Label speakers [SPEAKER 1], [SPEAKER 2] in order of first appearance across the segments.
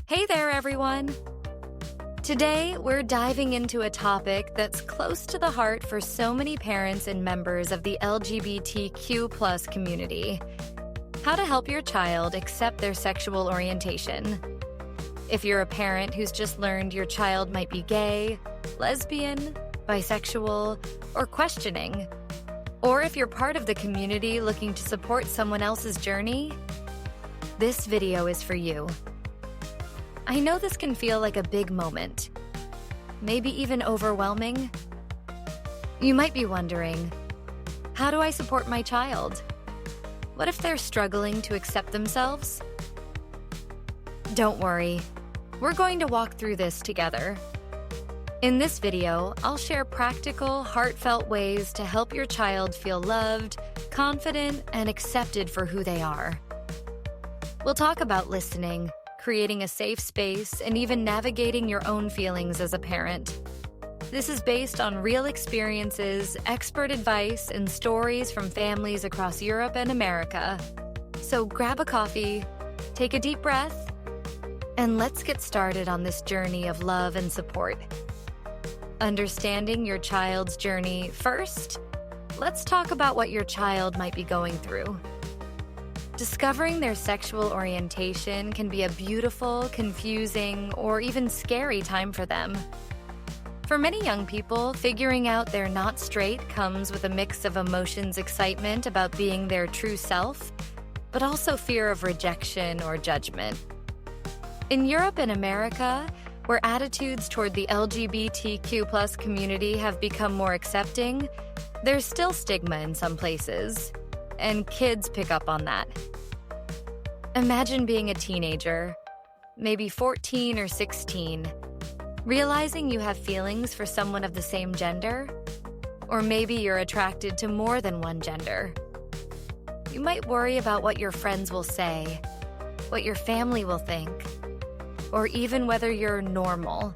[SPEAKER 1] Hey there, everyone! Today, we're diving into a topic that's close to the heart for so many parents and members of the LGBTQ+ community. How to help your child accept their sexual orientation. If you're a parent who's just learned your child might be gay, lesbian, bisexual, or questioning, or if you're part of the community looking to support someone else's journey, this video is for you. I know this can feel like a big moment, maybe even overwhelming. You might be wondering, how do I support my child? What if they're struggling to accept themselves? Don't worry, we're going to walk through this together. In this video, I'll share practical, heartfelt ways to help your child feel loved, confident, and accepted for who they are. We'll talk about listening, creating a safe space, and even navigating your own feelings as a parent. This is based on real experiences, expert advice, and stories from families across Europe and America. So grab a coffee, take a deep breath, and let's get started on this journey of love and support. Understanding your child's journey first, let's talk about what your child might be going through. Discovering their sexual orientation can be a beautiful, confusing, or even scary time for them. For many young people, figuring out they're not straight comes with a mix of emotions, excitement about being their true self, but also fear of rejection or judgment. In Europe and America, where attitudes toward the LGBTQ+ community have become more accepting, there's still stigma in some places, and kids pick up on that. Imagine being a teenager, maybe 14 or 16, realizing you have feelings for someone of the same gender, or maybe you're attracted to more than one gender. You might worry about what your friends will say, what your family will think, or even whether you're normal.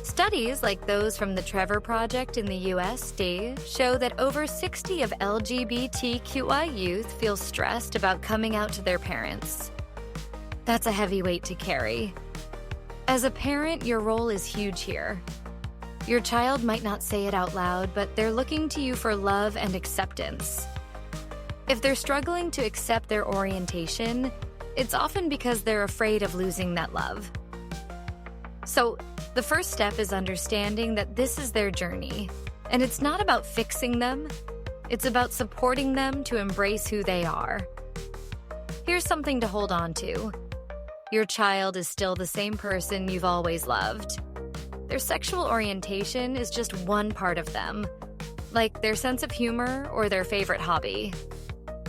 [SPEAKER 1] Studies like those from the Trevor Project in the USD show that over 60% of LGBTQI youth feel stressed about coming out to their parents. That's a heavy weight to carry. As a parent, your role is huge here. Your child might not say it out loud, but they're looking to you for love and acceptance. If they're struggling to accept their orientation, it's often because they're afraid of losing that love. So, the first step is understanding that this is their journey, and it's not about fixing them, it's about supporting them to embrace who they are. Here's something to hold on to. Your child is still the same person you've always loved. Their sexual orientation is just one part of them, like their sense of humor or their favorite hobby.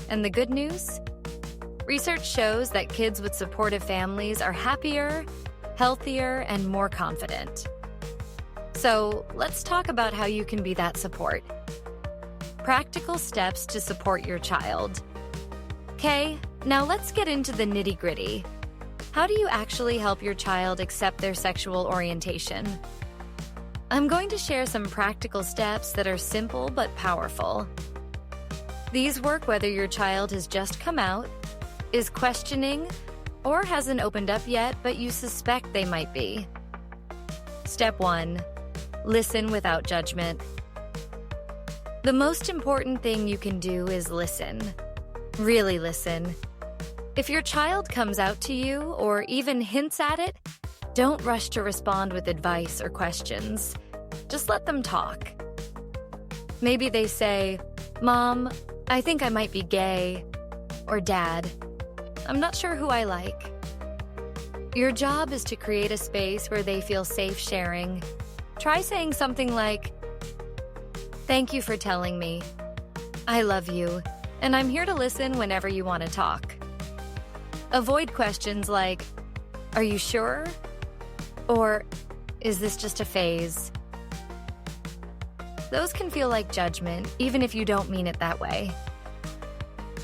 [SPEAKER 1] And the good news? Research shows that kids with supportive families are happier, healthier, and more confident. So let's talk about how you can be that support. Practical steps to support your child. Okay, now let's get into the nitty-gritty. How do you actually help your child accept their sexual orientation? I'm going to share some practical steps that are simple but powerful. These work whether your child has just come out, is questioning, or hasn't opened up yet, but you suspect they might be. Step 1. Listen without judgment. The most important thing you can do is listen. Really listen. If your child comes out to you or even hints at it, don't rush to respond with advice or questions. Just let them talk. Maybe they say, "Mom, I think I might be gay," or "Dad, I'm not sure who I like." Your job is to create a space where they feel safe sharing. Try saying something like, "Thank you for telling me. I love you, and I'm here to listen whenever you want to talk." Avoid questions like, "Are you sure?" or "Is this just a phase?" Those can feel like judgment, even if you don't mean it that way.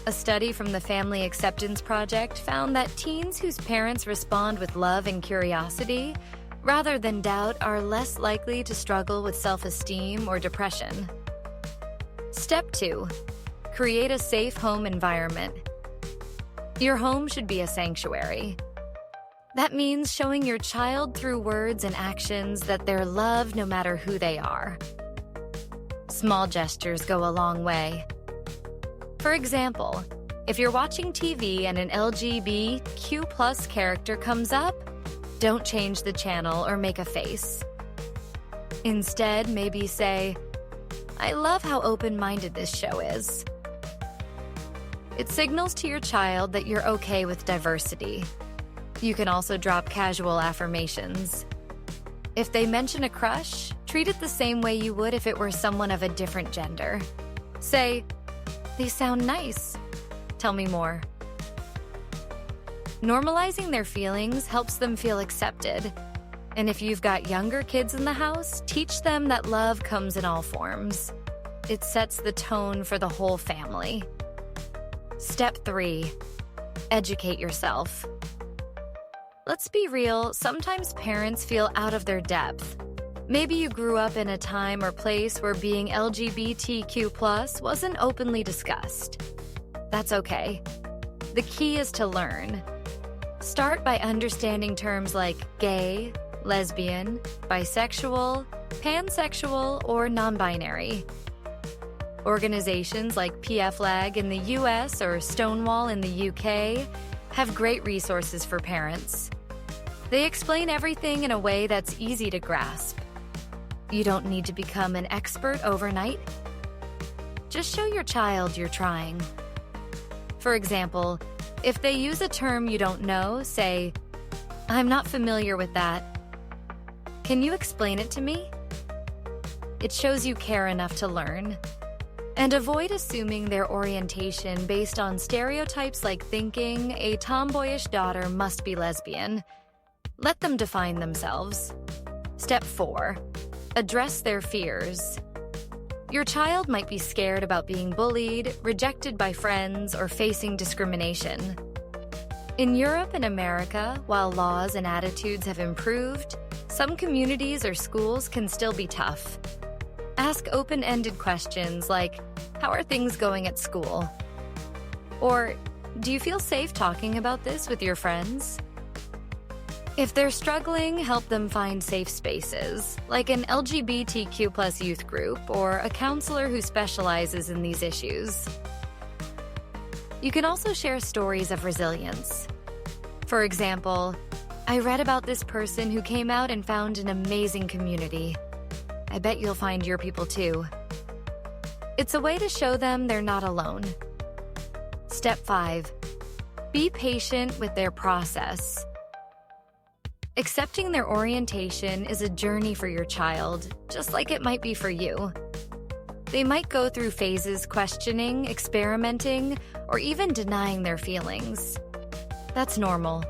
[SPEAKER 1] A study from the Family Acceptance Project found that teens whose parents respond with love and curiosity, rather than doubt, are less likely to struggle with self-esteem or depression. Step 2. Create a safe home environment. Your home should be a sanctuary. That means showing your child through words and actions that they're loved no matter who they are. Small gestures go a long way. For example, if you're watching TV and an LGBTQ+ character comes up, don't change the channel or make a face. Instead, maybe say, "I love how open-minded this show is." It signals to your child that you're okay with diversity. You can also drop casual affirmations. If they mention a crush, treat it the same way you would if it were someone of a different gender. Say, "They sound nice. Tell me more." Normalizing their feelings helps them feel accepted. And if you've got younger kids in the house, teach them that love comes in all forms. It sets the tone for the whole family. Step 3. Educate yourself. Let's be real, sometimes parents feel out of their depth. Maybe you grew up in a time or place where being LGBTQ+ wasn't openly discussed. That's okay. The key is to learn. Start by understanding terms like gay, lesbian, bisexual, pansexual, or non-binary. Organizations like PFLAG in the US or Stonewall in the UK have great resources for parents. They explain everything in a way that's easy to grasp. You don't need to become an expert overnight. Just show your child you're trying. For example, if they use a term you don't know, say, "I'm not familiar with that. Can you explain it to me?" It shows you care enough to learn. And avoid assuming their orientation based on stereotypes like thinking a tomboyish daughter must be lesbian. Let them define themselves. Step 4. Address their fears. Your child might be scared about being bullied, rejected by friends, or facing discrimination. In Europe and America, while laws and attitudes have improved, some communities or schools can still be tough. Ask open-ended questions like, "How are things going at school?" Or, "Do you feel safe talking about this with your friends?" If they're struggling, help them find safe spaces, like an LGBTQ+ youth group or a counselor who specializes in these issues. You can also share stories of resilience. For example, "I read about this person who came out and found an amazing community. I bet you'll find your people too." It's a way to show them they're not alone. Step 5. Be patient with their process. Accepting their orientation is a journey for your child, just like it might be for you. They might go through phases questioning, experimenting, or even denying their feelings. That's normal.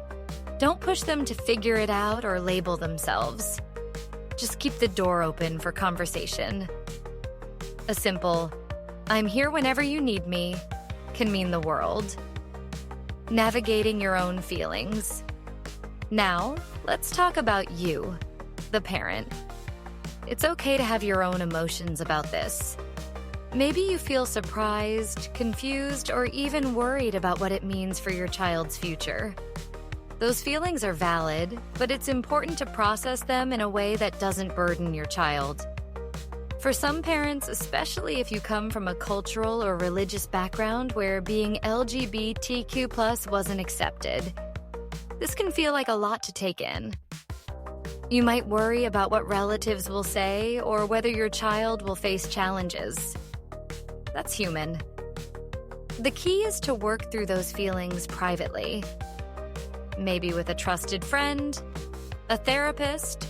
[SPEAKER 1] Don't push them to figure it out or label themselves. Just keep the door open for conversation. A simple, "I'm here whenever you need me," can mean the world. Navigating your own feelings. Now, let's talk about you, the parent. It's okay to have your own emotions about this. Maybe you feel surprised, confused, or even worried about what it means for your child's future. Those feelings are valid, but it's important to process them in a way that doesn't burden your child. For some parents, especially if you come from a cultural or religious background where being LGBTQ+ wasn't accepted, this can feel like a lot to take in. You might worry about what relatives will say or whether your child will face challenges. That's human. The key is to work through those feelings privately. Maybe with a trusted friend, a therapist,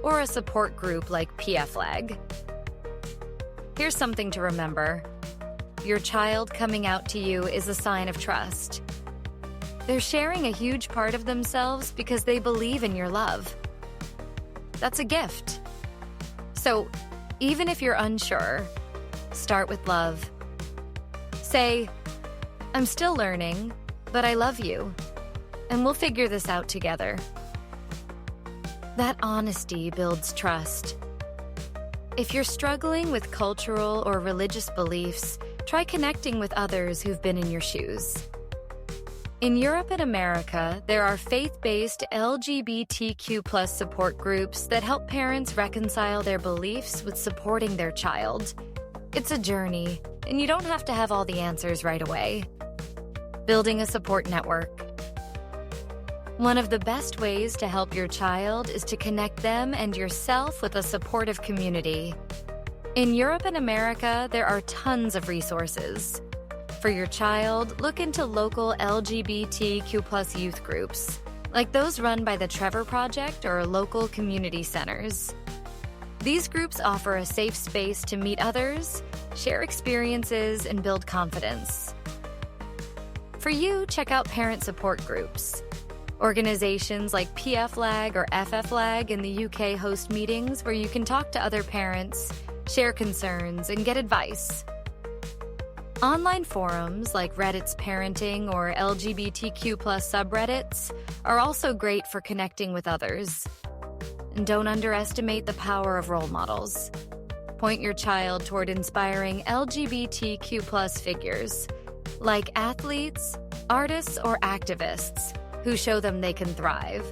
[SPEAKER 1] or a support group like PFLAG. Here's something to remember. Your child coming out to you is a sign of trust. They're sharing a huge part of themselves because they believe in your love. That's a gift. So, even if you're unsure, start with love. Say, "I'm still learning, but I love you, and we'll figure this out together." That honesty builds trust. If you're struggling with cultural or religious beliefs, try connecting with others who've been in your shoes. In Europe and America, there are faith-based LGBTQ+ support groups that help parents reconcile their beliefs with supporting their child. It's a journey, and you don't have to have all the answers right away. Building a support network. One of the best ways to help your child is to connect them and yourself with a supportive community. In Europe and America, there are tons of resources. For your child, look into local LGBTQ+ youth groups, like those run by the Trevor Project or local community centers. These groups offer a safe space to meet others, share experiences, and build confidence. For you, check out parent support groups. Organizations like PFLAG or FFLAG in the UK host meetings where you can talk to other parents, share concerns, and get advice. Online forums like Reddit's Parenting or LGBTQ+ subreddits are also great for connecting with others. And don't underestimate the power of role models. Point your child toward inspiring LGBTQ+ figures, like athletes, artists, or activists who show them they can thrive.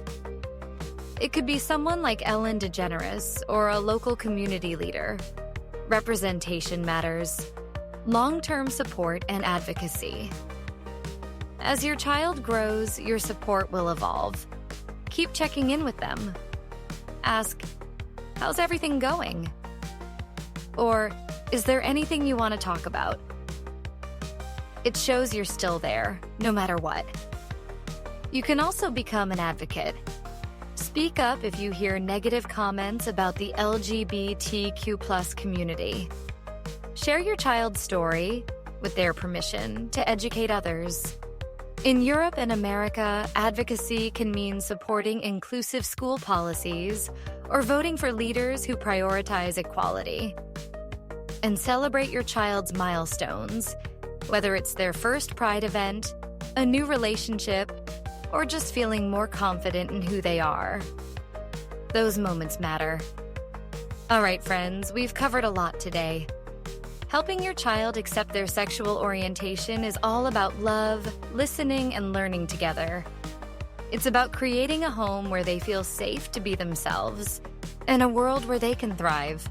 [SPEAKER 1] It could be someone like Ellen DeGeneres or a local community leader. Representation matters. Long-term support and advocacy. As your child grows, your support will evolve. Keep checking in with them. Ask, how's everything going? Or, is there anything you want to talk about? It shows you're still there, no matter what. You can also become an advocate. Speak up if you hear negative comments about the LGBTQ+ community. Share your child's story, with their permission, to educate others. In Europe and America, advocacy can mean supporting inclusive school policies or voting for leaders who prioritize equality. And celebrate your child's milestones, whether it's their first Pride event, a new relationship, or just feeling more confident in who they are. Those moments matter. All right, friends, we've covered a lot today. Helping your child accept their sexual orientation is all about love, listening, and learning together. It's about creating a home where they feel safe to be themselves, and a world where they can thrive.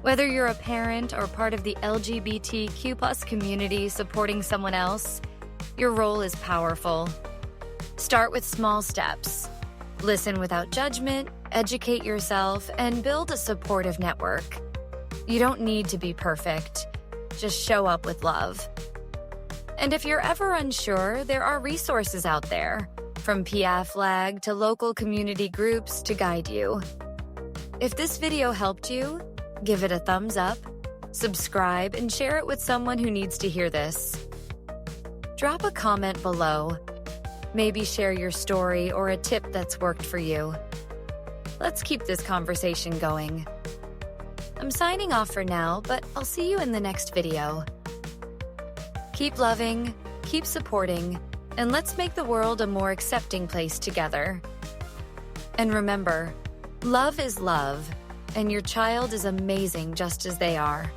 [SPEAKER 1] Whether you're a parent or part of the LGBTQ+ community supporting someone else, your role is powerful. Start with small steps. Listen without judgment, educate yourself, and build a supportive network. You don't need to be perfect. Just show up with love. And if you're ever unsure, there are resources out there, from PFLAG to local community groups to guide you. If this video helped you, give it a thumbs up, subscribe, and share it with someone who needs to hear this. Drop a comment below. Maybe share your story or a tip that's worked for you. Let's keep this conversation going. I'm signing off for now, but I'll see you in the next video. Keep loving, keep supporting, and let's make the world a more accepting place together. And remember, love is love, and your child is amazing just as they are.